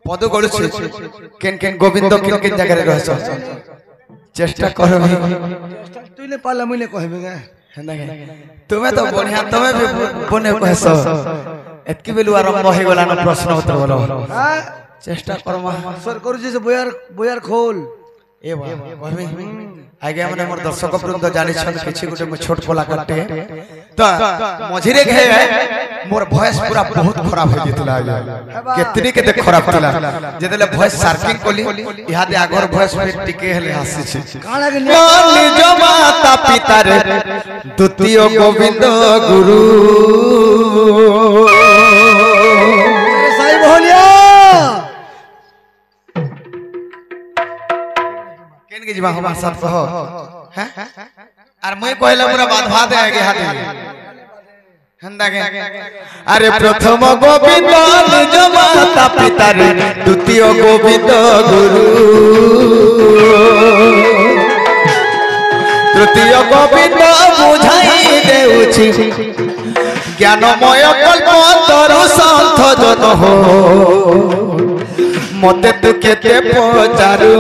पद गड़ुछि केन केन गोविंद केन केन जगह रे रहस चेष्टा करो तू ने पाला मुने कहबे गे तुम्हें तो बढ़िया तुम्हें भी बने कहस एतकी बेलु आरंभ हो गला न प्रश्न उत्तर बोलो चेष्टा करमा सर करू जे बोयार बोयार खोल ए बा कहबे आगे हमने मोर दर्शक वृंद जानि छन किछि गुटे म छोट कोला काटे तो मझिरे घे मोर वॉइस पूरा बहुत खराब हो गेतला आगे केतनी के खराब थिला जेदेले वॉइस शार्पिंग कोली इहादे आगर वॉइस पे टिके हेले हसी छी काना के निज माता पिता रे द्वितीय गोविंद गुरु साई बोलिया केन के जीवा हम साथ कहो हैं आर मैं कहला पूरा बात भात आगे हाथे हंदा के अरे प्रथम गोविंद निज माता पिता रे द्वितीय गोविंद गुरु तृतीय गोविंद बुझाई देउछि ज्ञानमय कल्प तरु संत जन हो मते तू केते पचारू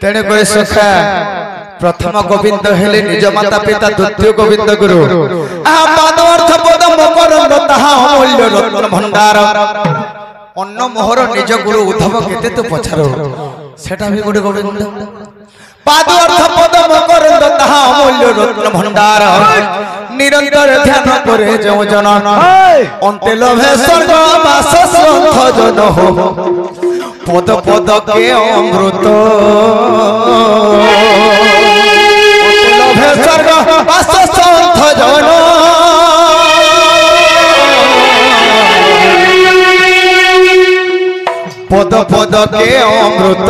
तेने कोई सखा प्रथम गोविंद हेले निज माता पिता द्वितीय गोविंद गुरु पाद अर्थ पद मकरंद ताहा अमूल्य रत्न भंडार अन्न मोहर निज गुरु उद्धव केते तू पछारो सेटा भी गोटे गोविंद पाद अर्थ पद मकरंद ताहा अमूल्य रत्न भंडार निरंतर ध्यान करे जो जन अंते लभे स्वर्ग वास संत जन हो पद पद के अमृत लभे स्वर्ग वास संत जन पद पद के अमृत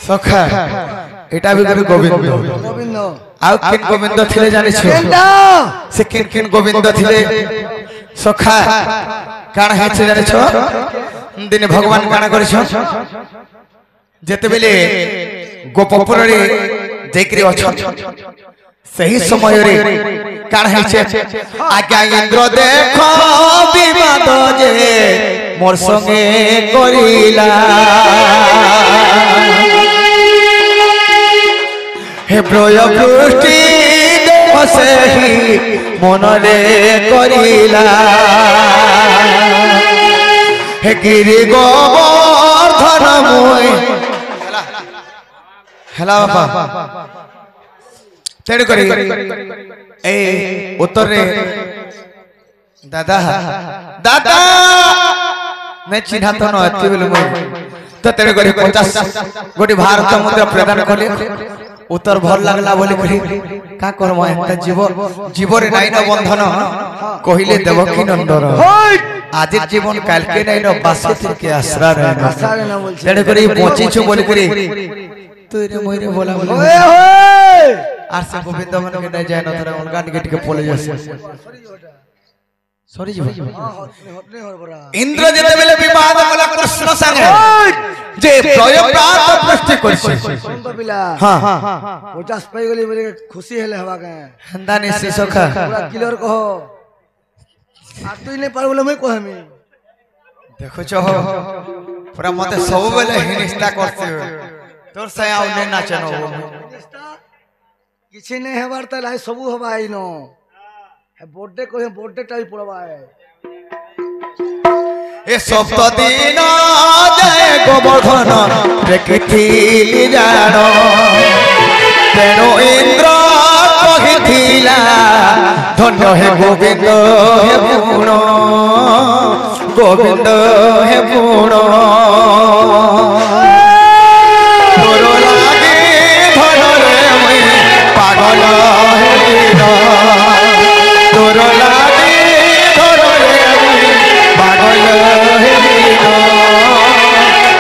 सखा एटा भी गुरु गोविंद गोविंद आउ किन गोविंद थिले जानि छ से किन किन गोविंद थिले सखा काण है छ जानि छ दिन भगवान काण करि छ जेते बेले गोपपुर रे जेकरी अछ सही समय रे काण है छ आज्ञा इंद्र देखो विवाद जे मोर संगे करिला हे प्रय पृष्टि देवसे ही मनरे करिला हे गिरि गोवर्धन मोय हेला बाबा तेड़ करी ए उत्तर रे दादा दादा मैं चिन्हा तो न अति बेलु तो तेड़ करी 50 गोटी भारत मुद्रा प्रदान कले उत्तर भल लगला बोली कही का करम एता जीव जीवरे नाइन बंधन कहिले देवकी नंदन आज जीवन काल के नाइन बासतिर के आसरा रहना तेरे करी पहुंची छु बोली करी तू रे मोरे बोला बोली ओए होए आर से गोविंद मन के नहीं जाय न तोरा उनगान गेट के पोले जसे सॉरी जी इंद्र जेते बेले विवाद कला कृष्ण संगे जे प्रय प्रात प्रश्न करछे हां 50 पाई गली मेरे खुशी हेले हवा के हंदानी से सखा पूरा क्लियर कहो আর তুই নে পার বলে মুই কহমি দেখুছ পুরা মতে ସବୁବେଳେ হিনিস্তা করছে তোর সাই আউ নে নাচে ন কিছু নেই হেবার তাহলে আই সবু হবা আইন বর্থডে কহে বর্থডে টাই পড়বা এ সপ্ত দিন যায় গোবর্ধন দেখিলি জান তেণু ইন্দ্র কহিলা ধন্য হে গোবিন্দ হে পুণ গোবিন্দ হে পুণ তোর লাগি ধরে মুই পাগল হেলিন তোর লাগি ধরে মুই পাগল হেলিন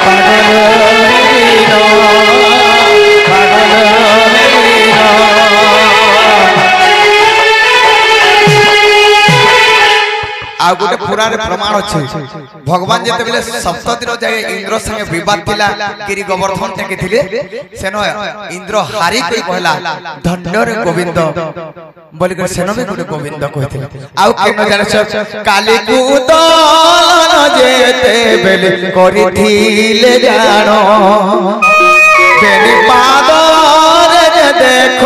পাগল হেলিন পাগল হেলিন ଆଉ ଗୋଟେ ପୁରାରେ ପ୍ରମାଣ ଅଛି ଭଗବାନ ଯେତେବେଳେ ସପ୍ତ ଦିନ ଯାଏ ଇନ୍ଦ୍ର ସାଙ୍ଗେ ବିବାଦ ଥିଲା ଗିରି ଗୋବର୍ଦ୍ଧନ ଟେକିଥିଲେ ସେନ ଇନ୍ଦ୍ର ହାରି କରି କହିଲା ଧନ୍ୟରେ ଗୋବିନ୍ଦ ବୋଲି କରି ସେନ ବି ଗୋଟେ ଗୋବିନ୍ଦ କହିଥିଲେ ଆଉ କେନ ଜାଣିଛ କାଲିକୁ ଦଳନ ଯେତେବେଳେ କରିଥିଲେ ଜାଣ ବେନି ପାଦରେ ଦେଖ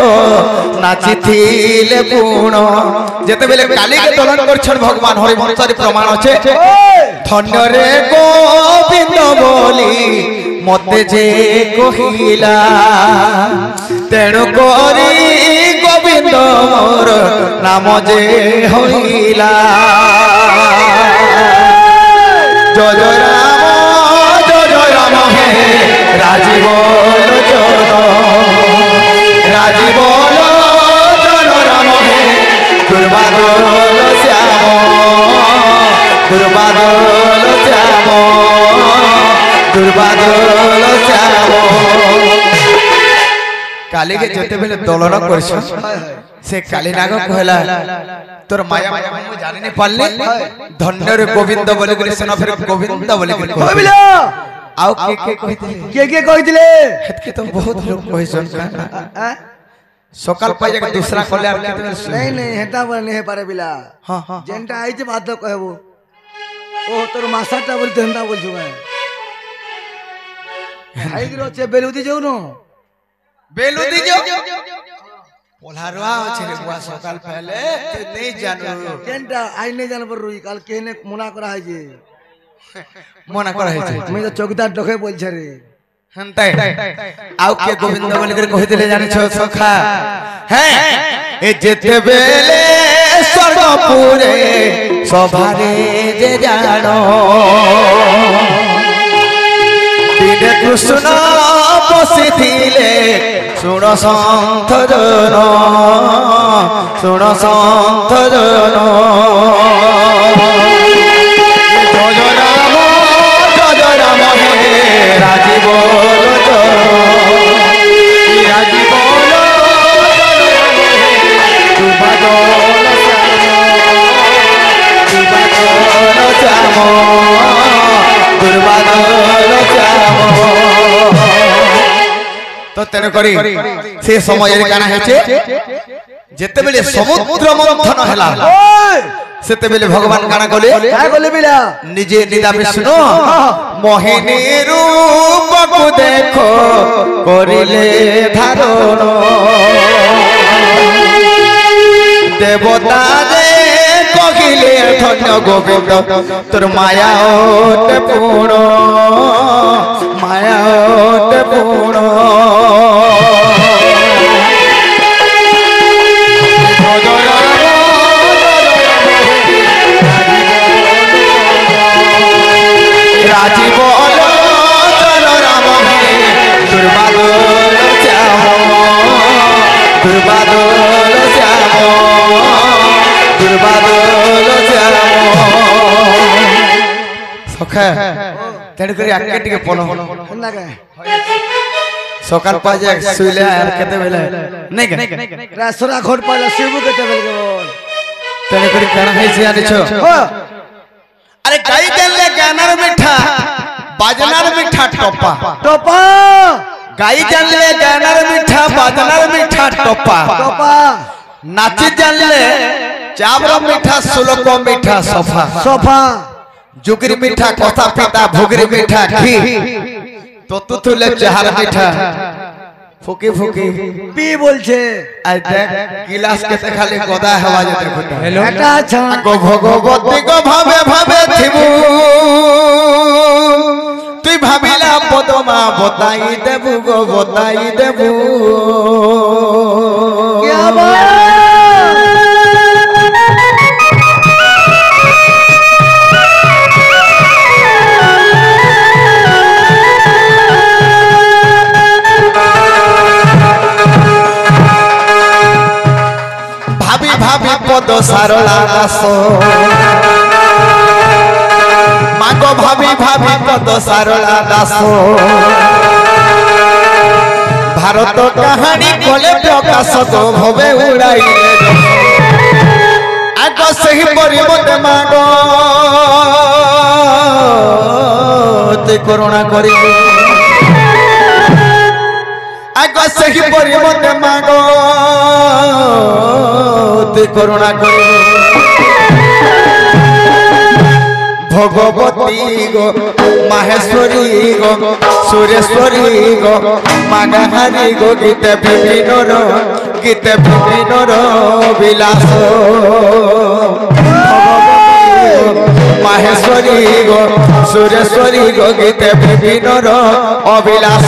নাচিলে পুণ যেতেবেলে কালীকে দলন করছেন ভগবান হরিবংশরে প্রমাণ আছে ধন্যরে গোবিন্দ বলি মতে যে কহিলা তেণু করি গোবিন্দ মোর নাম যে হইলা জয় রাম হে রাজীব লোচন রাজীব দুর্বাদল শ্যাম দুর্বাদল শ্যাম দুর্বাদল শ্যাম কালীকে যেতেবেলে দলন করছ সে কালীনাগ কহিলা তোর মায়া মায়া মু জানি নি পারলি ধন্যরে গোবিন্দ বলি করে সেন ফের গোবিন্দ বলি করে কহিলা আউ কে কইতিলে হেতকে তো বহুত লোক কইছন সকাল পাই যাকে दूसरा কলে আর কেতে नहीं नहीं हेता बने नहीं पारे बिला हां हां जेंटा आइते बात कहबो ओ तोर मासाटा बोलते हेंता बोल छु मैं आई गिरो छे बेलुदी जाऊ न बेलुदी जाऊ पोलारवा আছে রে বুয়া সকাল पहले नहीं जानू जेंटा आई नहीं जान पर रुई काल केने मना करा है जे मना करा है मैं तो चौकीदार डखे बोल छ रे हंताय आउ के गोविंद बोल कर कहि दिले जानि छ सखा हैं ए जेते बेले स्वर्गपुरे सभारे जे जानो बिने कृष्ण बसिथिले सुण संत जन जय राम हे राजीव राजीव तो तेरे करी से समय काना हेचे जेते बेले समुद्र मंथन हला सेते बेले भगवान काना गले काय गले बिला निजे निदा विष्णु मोहिनी रूप को देखो करिले धारण देवता जे कहिले धन्य गोविंद तोर माया ओटे पूर्ण माया ओटे पूर्ण राजीव लोचन राम हे दुर्बादल श्याम दुर्बादल श्याम दुर्बादल श्याम सखा तेण करी आके टिके पलो हन्ना के सकाल पाजे सुइले यार केते बेले नै के रासरा घोट पाला शिवबु केते बेले के बोल तेण करी काना है से आने छो अरे गाई देले गानर मिठा बाजनार मिठा टोपा टोपा गाई जानले गानर मिठा बाजनार मिठा टोपा टोपा नाची जानले चावल मीठा सुलोक मीठा सफा सोफा जुगरी मीठा कथा पिता भुगरी मीठा घी तो तुथुले चाहर मीठा फुकी फुकी पी बोलছে आई देख गिलास के ते खाली गोदा हवा जेते खुदा हेलो এটা আচ্ছা गो भगवती गो भावे भावे थिबू তুই ভাবিলা পদমা বতাই দেবু গো বতাই দেবু क्या बात ভাবি ভাবি পদ সারলা দাস মাগো ভাবি ভাবি পদ সারলা দাস ভারত কাহানি কলে প্রকাশ তো ভবে উড়াইলে আগ সেই পরিবতে মাগো তে করুণা করি আগ সেই পরিবতে মাগো তে করুণা করি ভগবতী গো মাহেশ্বরী গো সুরেশ্বরী গো মাগাহারি গো গীতে বিভিন্ন বিলাস মাহেশ্বরী গো সুরেশ্বরী গো গীতে বিভিন্ন অবিলাস